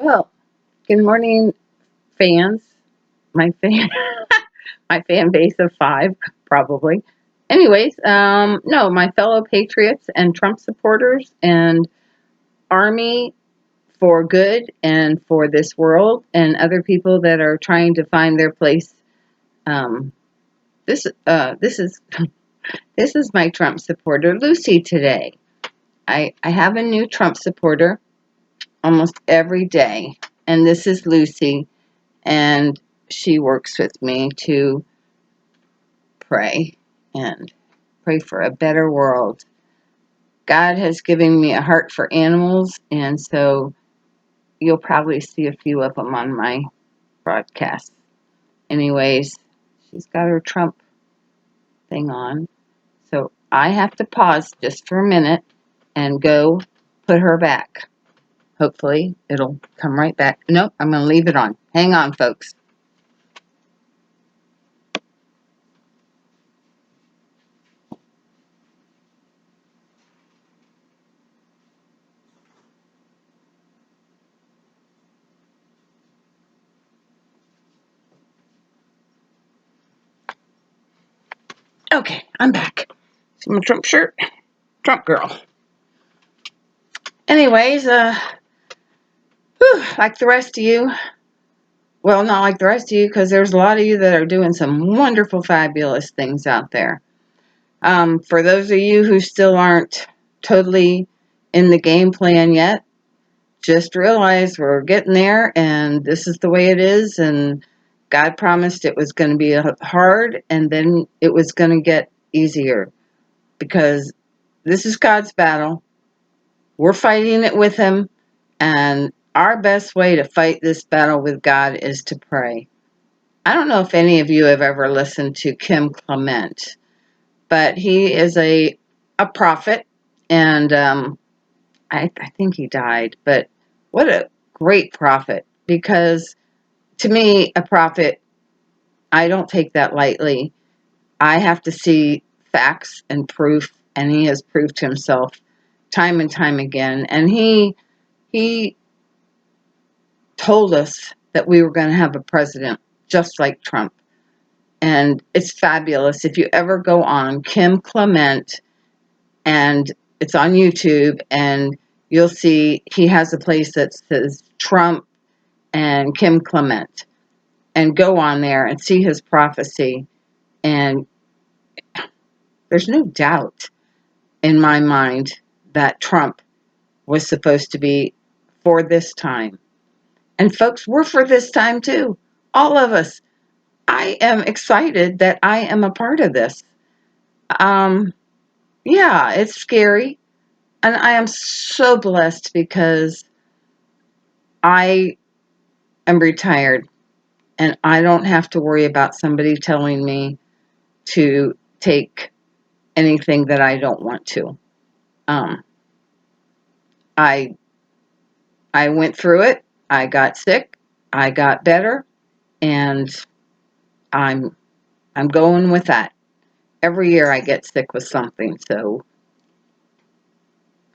Well, good morning, fans. My fan, my fan base of five, probably. Anyways, no, my fellow patriots and Trump supporters and Army for good and for this world and other people that are trying to find their place. Um, this is this is my Trump supporter, Lucy. Today, I have a new Trump supporter almost every day, and this is Lucy. And she works with me to pray and pray for a better world. God has given me a heart for animals, and so you'll probably see a few of them on my broadcast. Anyways, she's got her Trump thing on, so I have to pause just for a minute and go put her back. Hopefully, it'll come right back. Nope, I'm going to leave it on. Hang on, folks. Okay, I'm back. See my Trump shirt? Trump girl. Anyways, like the rest of you, well, not like the rest of you, because there's a lot of you that are doing some wonderful, fabulous things out there. For those of you who still aren't totally in the game plan yet, just realize we're getting there, and this is the way it is, and God promised it was going to be hard, and then it was going to get easier, because this is God's battle. We're fighting it with Him, and our best way to fight this battle with God is to pray. I don't know if any of you have ever listened to Kim Clement, but he is a prophet, and I think he died. But what a great prophet! Because to me, a prophet, I don't take that lightly. I have to see facts and proof, and he has proved himself time and time again. And he told us that we were going to have a president just like Trump. And it's fabulous. If you ever go on Kim Clement, and it's on YouTube, and you'll see he has a place that says Trump and Kim Clement, and go on there and see his prophecy. And there's no doubt in my mind that Trump was supposed to be for this time. And folks, we're for this time too. All of us. I am excited that I am a part of this. Um, yeah, it's scary. And I am so blessed because I am retired and I don't have to worry about somebody telling me to take anything that I don't want to. Um, I I went through it. I got sick. I got better, and I'm I'm going with that. Every year I get sick with something. So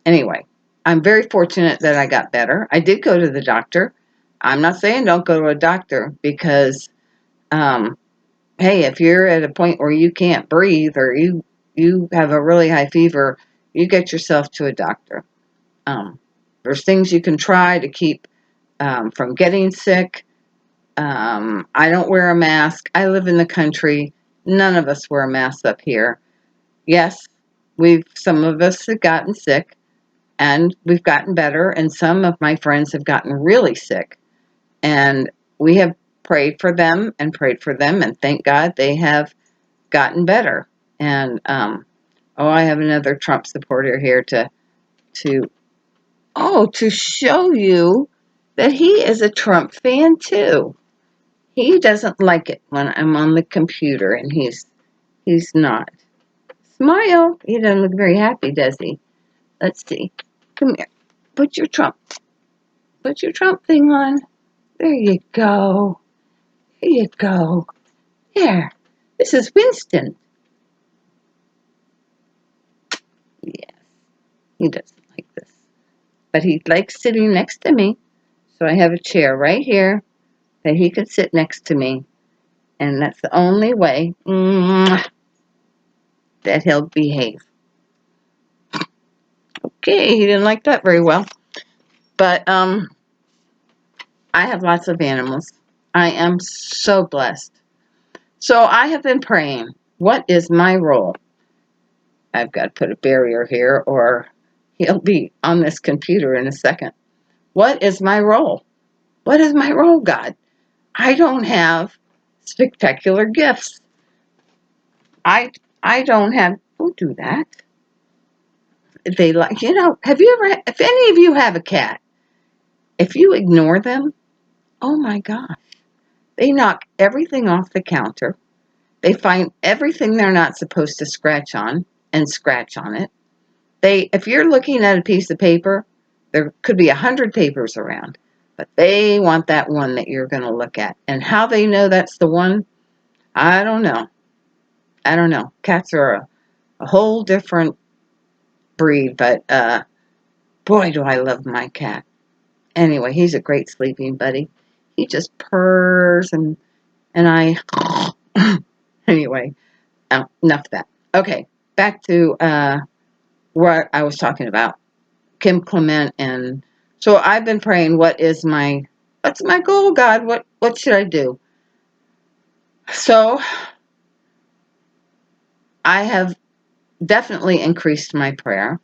anyway, I'm very fortunate that I got better. I did go to the doctor. I'm not saying don't go to a doctor because um, hey, if you're at a point where you can't breathe or you have a really high fever, you get yourself to a doctor. Um, there's things you can try to keep from getting sick. I don't wear a mask. I live in the country. None of us wear masks up here. Yes, some of us have gotten sick and we've gotten better, and some of my friends have gotten really sick. And we have prayed for them, and thank God they have gotten better. And oh, I have another Trump supporter here to to show you that he is a Trump fan too. He doesn't like it when I'm on the computer and he's not. Smile. He doesn't look very happy, does he? Let's see. Come here. Put your Trump put your Trump thing on. There you go. There you go. There. This is Winston. Yes, he doesn't like this. But he likes sitting next to me. So I have a chair right here that he could sit next to me, and that's the only way that he'll behave. Okay, he didn't like that very well. But I have lots of animals. I am so blessed. So I have been praying, what is my role? I've got to put a barrier here or he'll be on this computer in a second. What is my role? What is my role, God? I don't have spectacular gifts. I don't have, don't do that. They like, have you ever, if any of you have a cat, if you ignore them, oh my gosh, they knock everything off the counter. They find everything they're not supposed to scratch on and scratch on it. If you're looking at a piece of paper, there could be 100 papers around, but they want that one that you're going to look at. And how they know that's the one, I don't know. I don't know. Cats are a whole different breed, but boy, do I love my cat. Anyway, he's a great sleeping buddy. He just purrs and I. Anyway, enough of that. Okay, back to what I was talking about, Kim Clement, and so I've been praying. What's my goal, God? What should I do? So I have definitely increased my prayer.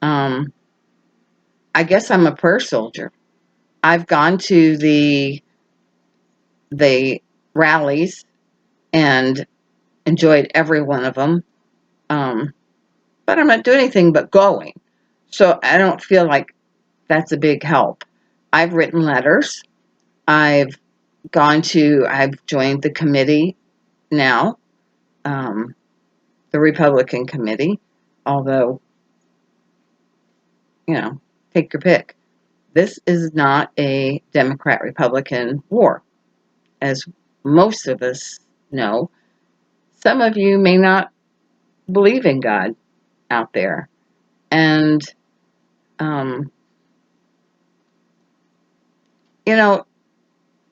I guess I'm a prayer soldier. I've gone to the rallies and enjoyed every one of them. But I'm not doing anything but going. So I don't feel like that's a big help. I've written letters. I've joined the committee now, the Republican committee, although, take your pick. This is not a Democrat-Republican war, as most of us know. Some of you may not believe in God out there. And,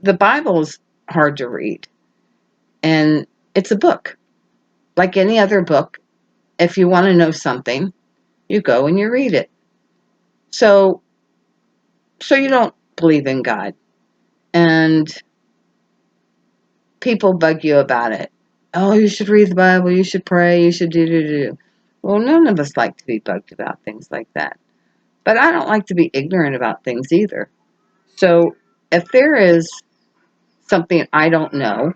the Bible's hard to read. And it's a book. Like any other book, if you want to know something, you go and you read it. So you don't believe in God. And people bug you about it. Oh, you should read the Bible, you should pray, you should do. Well, none of us like to be bugged about things like that. But I don't like to be ignorant about things either. So if there is something I don't know,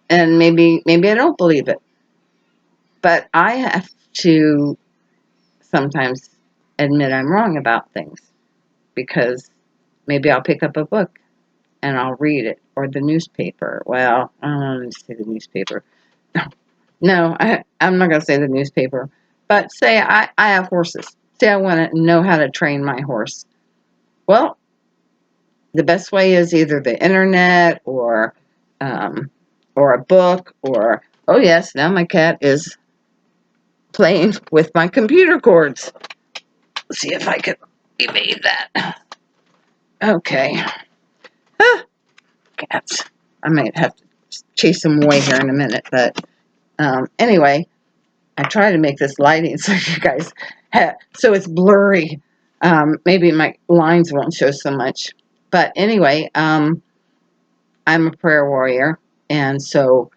and maybe I don't believe it, but I have to sometimes admit I'm wrong about things, because maybe I'll pick up a book and I'll read it, or the newspaper. Well, I don't want to say the newspaper. No, I'm not going to say the newspaper. But say I have horses. Say I want to know how to train my horse. Well, the best way is either the internet or a book, or, oh yes, now my cat is playing with my computer cords. Let's see if I can evade that. Okay. Cats. I might have to chase them away here in a minute, but anyway, I try to make this lighting so you guys so it's blurry. Maybe my lines won't show so much. But anyway, I'm a prayer warrior, and so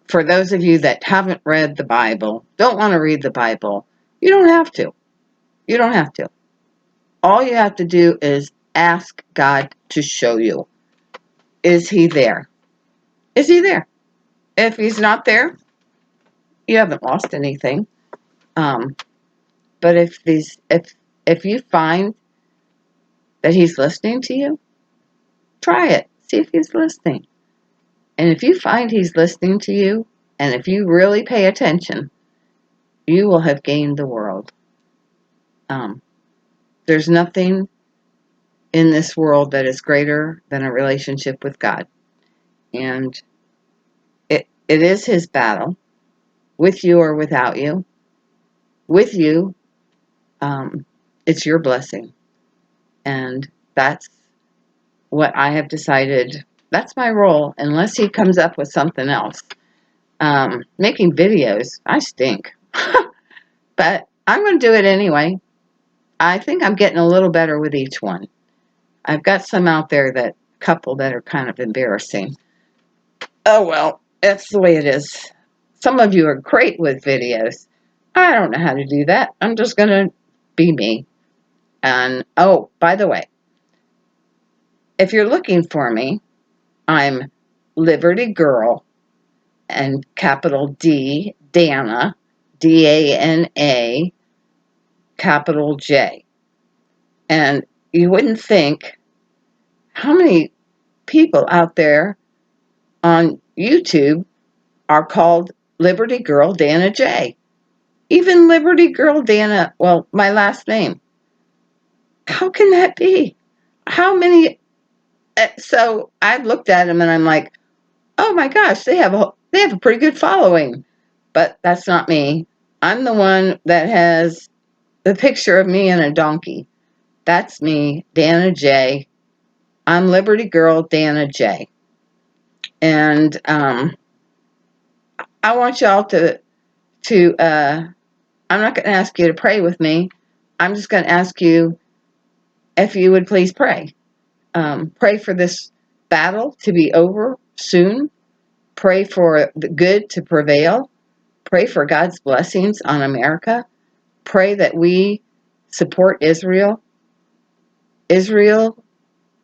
for those of you that haven't read the Bible, don't want to read the Bible, you don't have to. You don't have to. All you have to do is ask God to show you. Is he there? Is he there? If he's not there, you haven't lost anything. But if you find that he's listening to you, try it. See if he's listening. And if you find he's listening to you, and if you really pay attention, you will have gained the world. There's nothing in this world that is greater than a relationship with God. And it is his battle, with you or without you. With you, it's your blessing. And That's what I have decided. That's my role, unless he comes up with something else. Making videos, I stink. But I'm going to do it anyway. I think I'm getting a little better with each one. I've got some out there that couple that are kind of embarrassing. Oh well, that's the way it is. Some of you are great with videos. I don't know how to do that. I'm just going to be me. And oh, by the way, if you're looking for me, I'm Liberty Girl and capital D, Dana, Dana, capital J. And you wouldn't think how many people out there on YouTube are called Liberty Girl Dana J. Even Liberty Girl Dana, well, my last name. How can that be? How many? So I looked at them and I'm like, oh my gosh, they have a pretty good following. But that's not me. I'm the one that has the picture of me and a donkey. That's me, Dana J. I'm Liberty Girl Dana J. And I want y'all to I'm not going to ask you to pray with me. I'm just going to ask you if you would please pray. Pray for this battle to be over soon. Pray for the good to prevail. Pray for God's blessings on America. Pray that we support Israel. Israel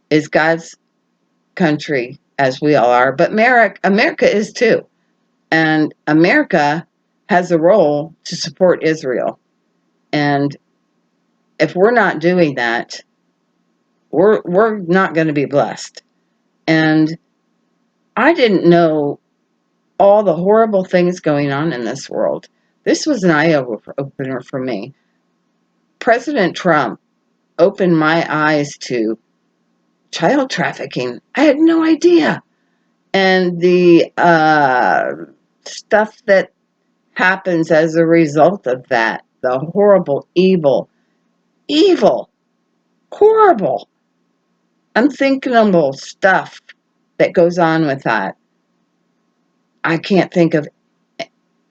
is God's country, as we all are, but America is too. And America has a role to support Israel. And if we're not doing that, we're not going to be blessed. And I didn't know all the horrible things going on in this world. This was an eye opener for me. President Trump opened my eyes to child trafficking. I had no idea. And the stuff that happens as a result of that, the horrible, evil, horrible, unthinkable stuff that goes on with that. I can't think of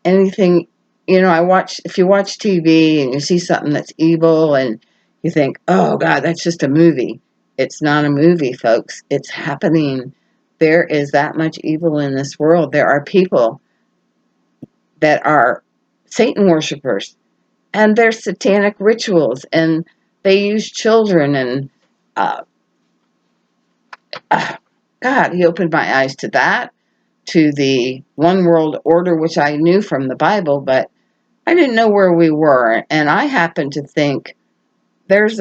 anything. If you watch TV and you see something that's evil and you think, oh God, that's just a movie. It's not a movie, folks. It's happening. There is that much evil in this world. There are people that are Satan worshipers, and there's satanic rituals, and they use children, and uh, God, he opened my eyes to that, to the one world order, which I knew from the Bible, but I didn't know where we were. And I happen to think there's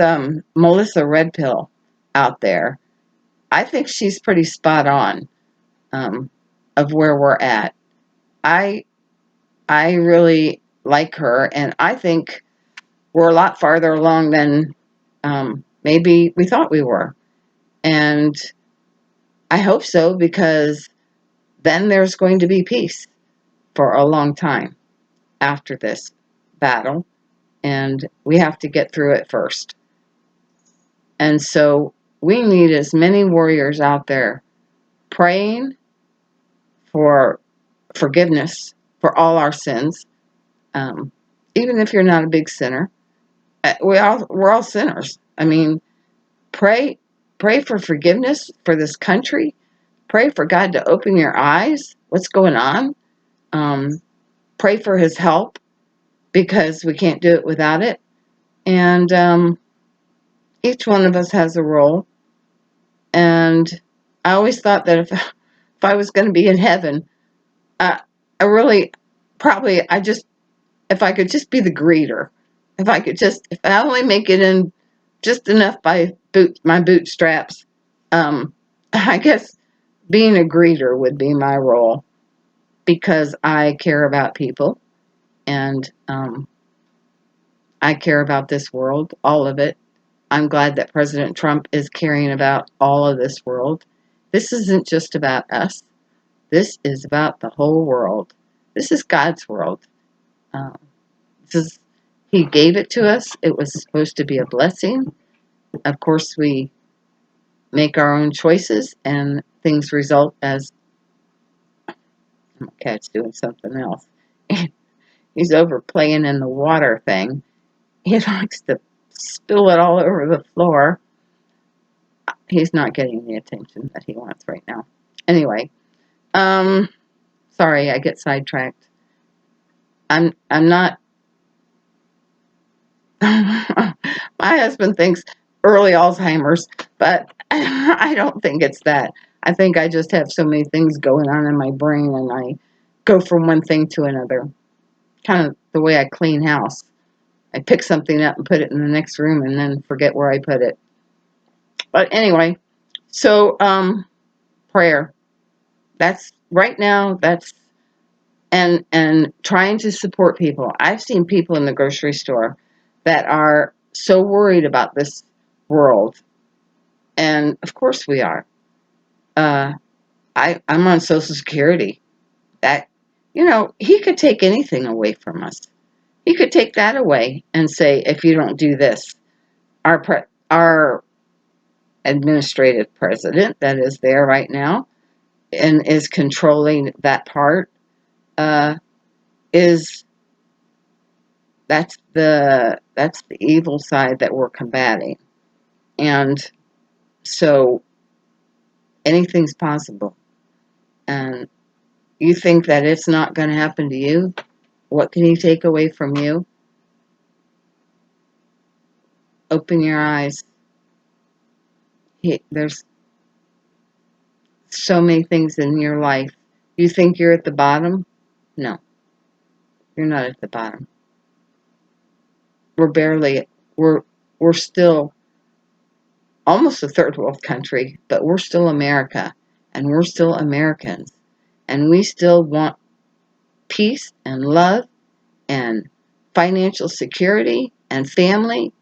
Melissa Redpill out there. I think she's pretty spot on of where we're at. I I really like her, and I think we're a lot farther along than maybe we thought we were. And I hope so, because then there's going to be peace for a long time after this battle, and we have to get through it first. And so we need as many warriors out there praying for forgiveness for all our sins, um, even if you're not a big sinner. We're all sinners. I mean, pray pray for forgiveness for this country. Pray for God to open your eyes. What's going on? Um, Pray for His help, because we can't do it without it. And each one of us has a role. And I always thought that if I was going to be in heaven, I really probably if I could just be the greeter, if I only make it in just enough by my bootstraps, I guess being a greeter would be my role, because I care about people, and I care about this world, all of it. I'm glad that President Trump is caring about all of this world. This isn't just about us. This is about the whole world. This is God's world. Um, He gave it to us. It was supposed to be a blessing. Of course, we make our own choices, and things result as my cat's doing something else. He's over playing in the water thing. He likes to spill it all over the floor. He's not getting the attention that he wants right now. Anyway, sorry, I get sidetracked. I'm not. My husband thinks early Alzheimer's, but I don't think it's that. I think I just have so many things going on in my brain, and I go from one thing to another. Kind of the way I clean house. I pick something up and put it in the next room, and then forget where I put it. But anyway, so prayer. That's right now. That's and trying to support people. I've seen people in the grocery store that are so worried about this world, and of course we are. Uh, I'm on Social Security. That he could take anything away from us. He could take that away and say, if you don't do this, our administrative president that is there right now and is controlling that part uh, is that's the evil side that we're combating. And so anything's possible. And you think that it's not going to happen to you? What can he take away from you? Open your eyes. There's so many things in your life. You think you're at the bottom? No, you're not at the bottom. We're still almost a third world country, but we're still America, and we're still Americans, and we still want peace and love and financial security and family,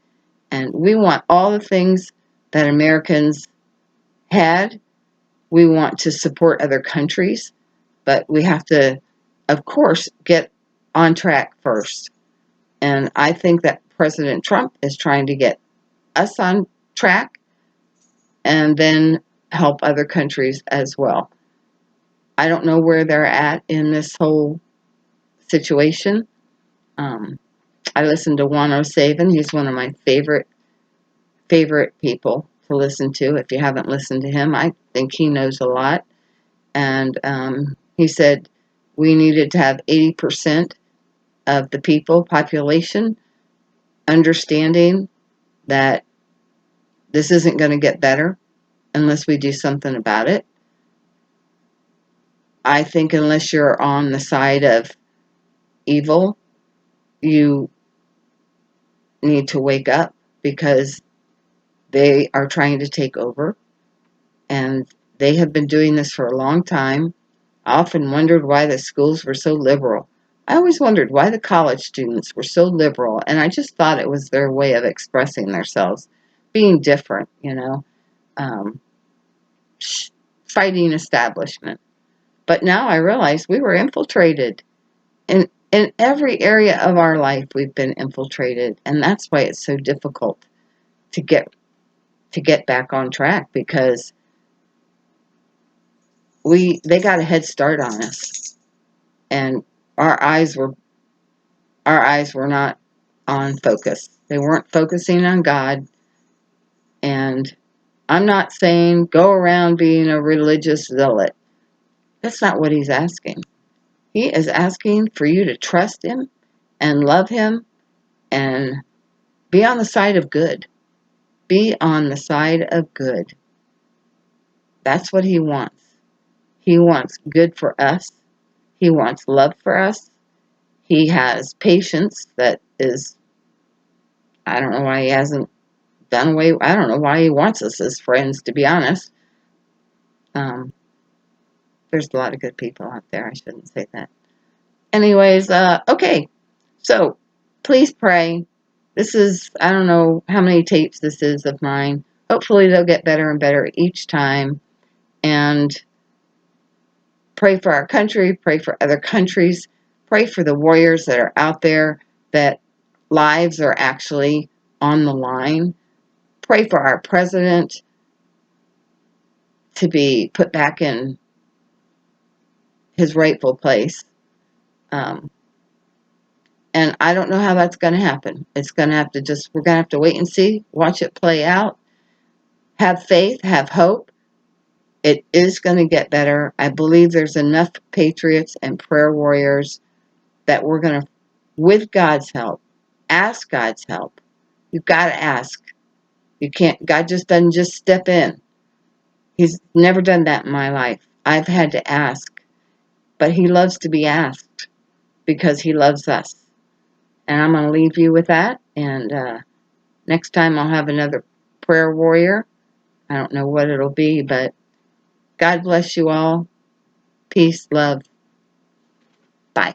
and we want all the things that Americans had. We want to support other countries, but we have to, of course, get on track first. And I think that President Trump is trying to get us on track and then help other countries as well. I don't know where they're at in this whole situation. I listened to Juan O'Savin. He's one of my favorite people to listen to. If you haven't listened to him, I think he knows a lot. And he said we needed to have 80% of the population, understanding that this isn't going to get better unless we do something about it. I think unless you're on the side of evil, you need to wake up, because they are trying to take over, and they have been doing this for a long time. I often wondered why the schools were so liberal. I always wondered why the college students were so liberal, and I just thought it was their way of expressing themselves, being different, um, fighting establishment. But now I realize we were infiltrated. In every area of our life, we've been infiltrated, and that's why it's so difficult to get back on track, because they got a head start on us, and our eyes were not on focus. They weren't focusing on God. And I'm not saying go around being a religious zealot. That's not what he's asking. He is asking for you to trust him and love him and be on the side of good. Be on the side of good. That's what he wants. He wants good for us. He wants love for us. He has patience that is, I don't know why he hasn't done away. I don't know why he wants us as friends, to be honest. There's a lot of good people out there. I shouldn't say that. Anyways, okay. So please pray. This is, I don't know how many tapes this is of mine. Hopefully they'll get better and better each time. And pray for our country. Pray for other countries. Pray for the warriors that are out there, that lives are actually on the line. Pray for our president. to be put back in his rightful place. Um, and I don't know how that's going to happen. It's going to have to we're going to have to wait and see, watch it play out, have faith, have hope. It is going to get better. I believe there's enough patriots and prayer warriors that we're going to, with God's help, ask God's help. You've got to ask. You can't, God just doesn't just step in. He's never done that in my life. I've had to ask, but he loves to be asked because he loves us. And I'm going to leave you with that. And next time I'll have another prayer warrior. I don't know what it'll be, but God bless you all. Peace, love. Bye.